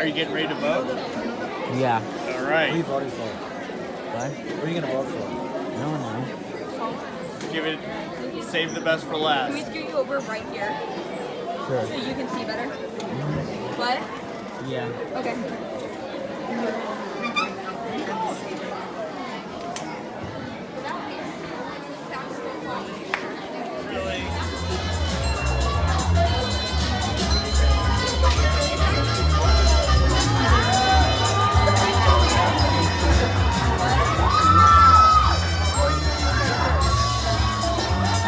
you getting ready to vote? Yeah. All right. What are you voting for? What? What are you gonna vote for? I don't know. Give it. Save the best for last. Can we scoot you over right here Sure. so you can see better? What? Yeah. Okay. Really?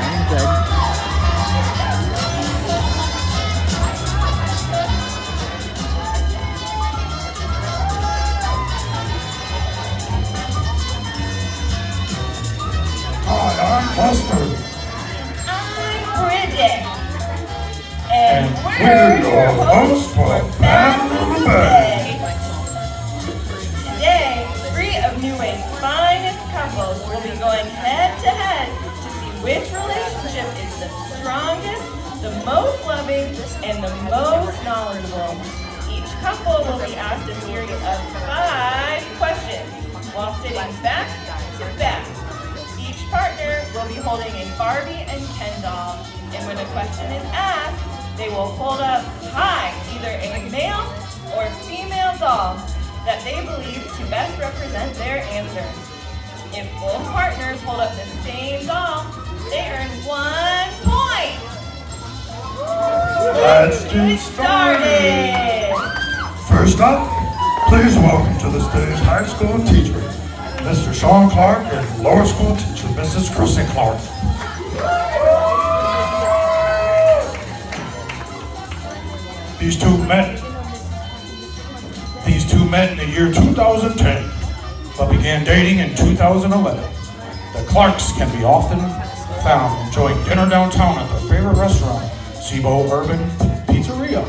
I'm good. Hi, I'm Buster, I'm Bridget. and we're your hosts for Battle of the Bay. Today, 3 of New Way's finest couples will be going head to head to see which relationship is the strongest, the most loving, and the most knowledgeable. Each couple will be asked a series of 5 questions while sitting back to back. Each partner will be holding a Barbie and Ken doll, and when a question is asked, they will hold up high either a male or female doll that they believe to best represent their answer. If both partners hold up the same doll, they earn 1 point. Let's get started. First up, please welcome to the stage high school teacher, Mr. Sean Clark, and lower school teacher, Mrs. Kristen Clark. These two met in the year 2010, but began dating in 2011. The Clarks can be often found enjoying dinner downtown at their favorite restaurant, Cibo Urban Pizzeria.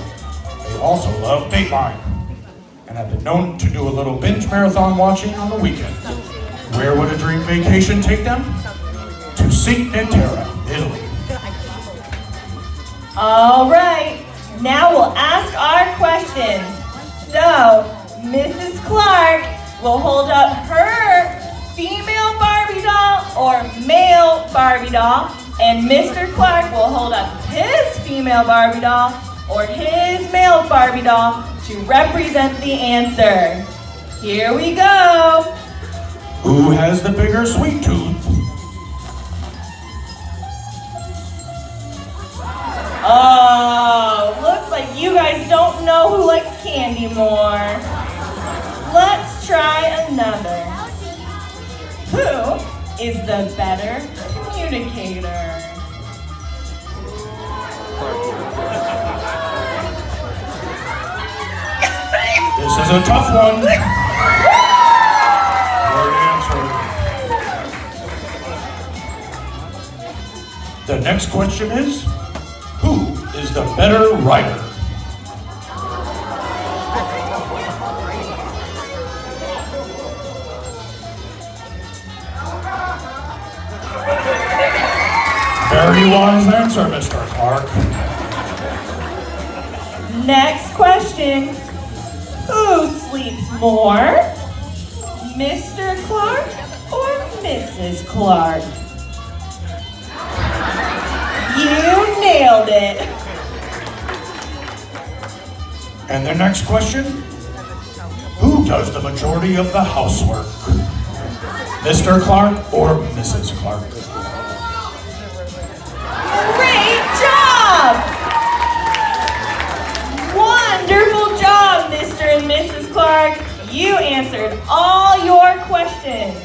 They also love Dateline and have been known to do a little binge marathon watching on the weekend. Where would a dream vacation take them? To Cinque Terre, Italy. All right, now we'll ask our questions. So, Mrs. Clark will hold up her female Barbie doll or male Barbie doll, and Mr. Clark will hold up his female Barbie doll or his male Barbie doll to represent the answer. Here we go. Who has the bigger sweet tooth? Oh, looks like you guys don't know who likes candy more. Let's try another. Who is the better communicator? This is a tough one. Great answer. The next question is, who is the better writer? Very wise answer, Mr. Clark. Next question. Who sleeps more? Mr. Clark or Mrs. Clark? You nailed it. And the next question, who does the majority of the housework? Mr. Clark or Mrs. Clark? Great job! Wonderful job, Mr. and Mrs. Clark. You answered all your questions.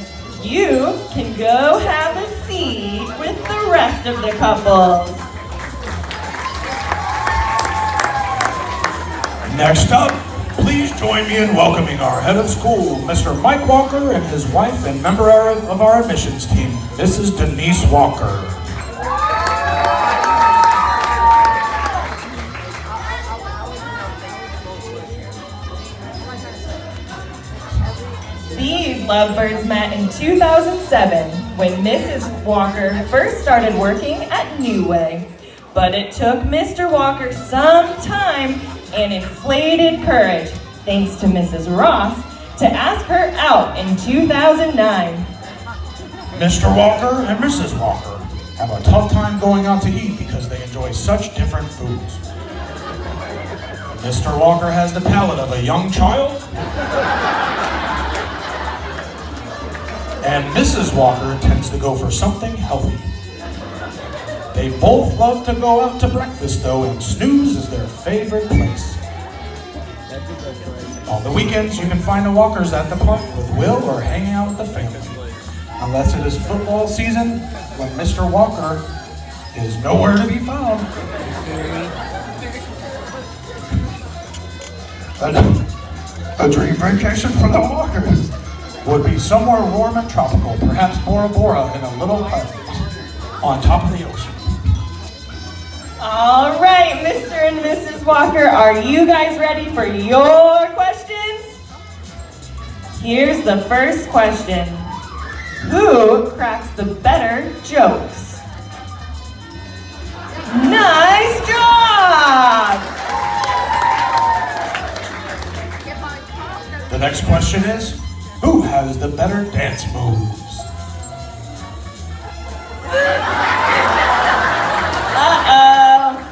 You can go have a seat with the rest of the couples. Next up, please join me in welcoming our head of school, Mr. Mike Walker, and his wife and member of our admissions team, Mrs. Denise Walker. These lovebirds met in 2007 when Mrs. Walker first started working at New Way. But it took Mr. Walker some time and inflated courage thanks to Mrs. Ross, to ask her out in 2009. Mr. Walker and Mrs. Walker have a tough time going out to eat because they enjoy such different foods. Mr. Walker has the palate of a young child, and Mrs. Walker tends to go for something healthy. They both love to go out to breakfast though, and Snooze is their favorite place. On the weekends, you can find the Walkers at the park with Will or hanging out with the family. Unless it is football season, when Mr. Walker is nowhere to be found. A dream vacation for the Walkers would be somewhere warm and tropical, perhaps Bora Bora in a little hut on top of the ocean. All right, Mr. and Mrs. Walker, are you guys ready for your questions? Here's the first question. Who cracks the better jokes? Nice job! The next question is, who has the better dance moves? Uh-oh.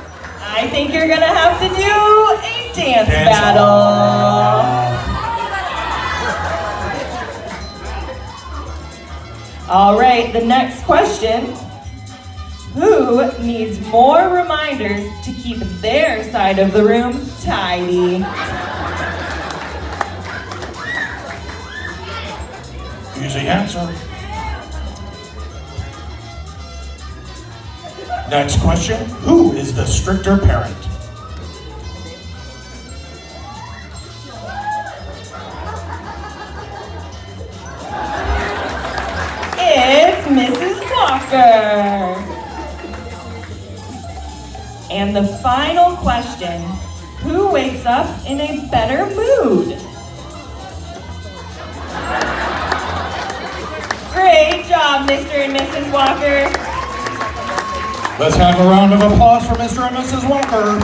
I think you're gonna have to do a dance battle. All right, the next question. Who needs more reminders to keep their side of the room tidy? Easy answer. Next question, who is the stricter parent? It's Mrs. Walker. And the final question, who wakes up in a better mood? Great job, Mr. and Mrs. Walker. Let's have a round of applause for Mr. and Mrs. Walker.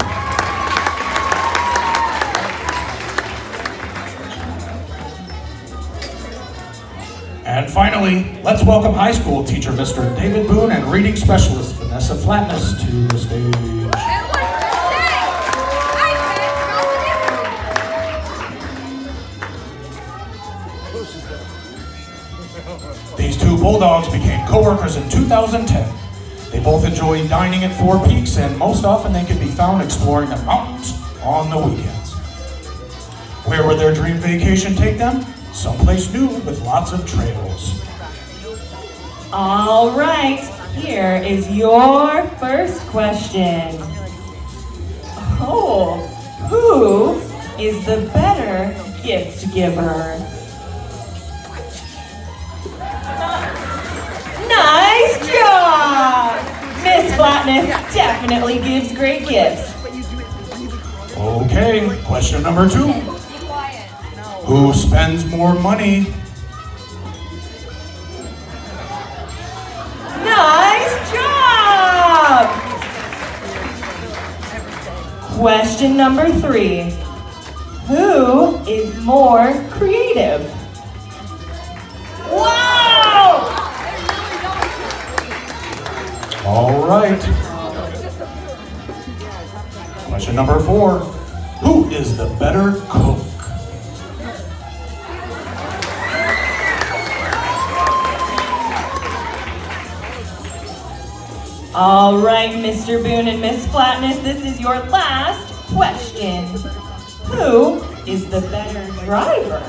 And finally, let's welcome high school teacher Mr. David Boone and reading specialist Vanessa Flatness to the stage. These two bulldogs became co-workers in 2010. They both enjoy dining at Four Peaks, and most often they can be found exploring the mountains on the weekends. Where would their dream vacation take them? Someplace new with lots of trails. All right, here is your first question. Oh, who is the better gift giver? Nice job! Miss Flatness definitely gives great gifts. Okay, question number 2. Who spends more money? Nice job! Question number 3. Who is more creative? Wow! All right. Question number 4. Who is the better cook? All right, Mr. Boone and Miss Flatness, this is your last question. Who is the better driver?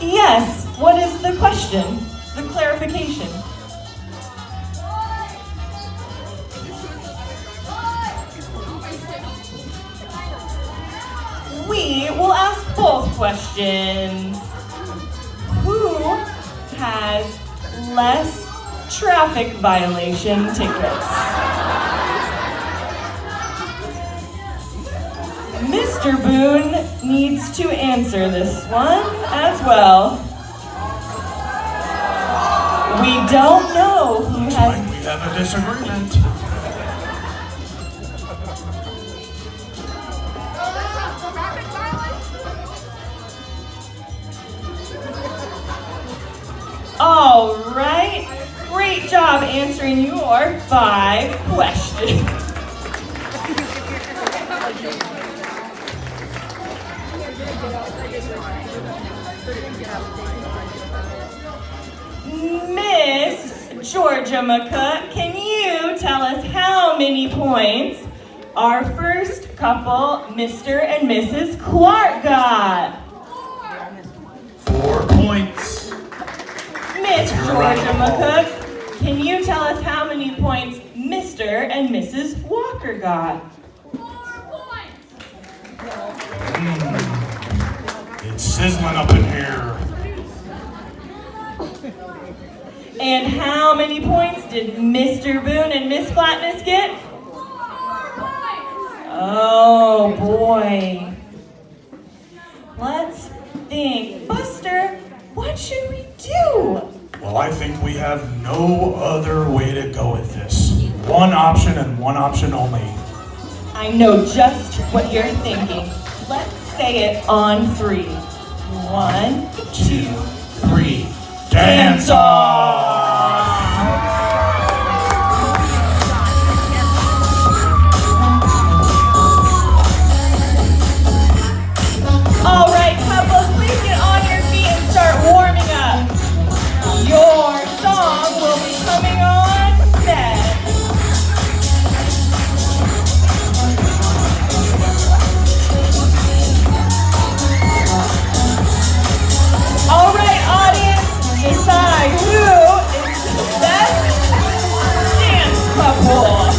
Yes, what is the question? The clarification. We will ask both questions. Who has less traffic violation tickets? Mr. Boone needs to answer this one as well. We don't know who Looks has... like we have a disagreement. All right. Great job answering your 5 questions. Miss Georgia McCook, can you tell us how many points our first couple, Mr. and Mrs. Clark, got? 4 points. Miss Georgia McCook, can you tell us how many points Mr. and Mrs. Walker got? 4 points. It's sizzling up in here. And how many points did Mr. Boone and Miss Flatness get? 4 points. Oh boy. Let's think. Buster, what should we do? Well, I think we have no other way to go with this. One option and one option only. I know just what you're thinking. Let's say it on 3. 1, 2, 3. Dance off! All right, couples, please get on your feet and start warming up. Your song will be coming on next. All right, audience, decide who is the best dance couple.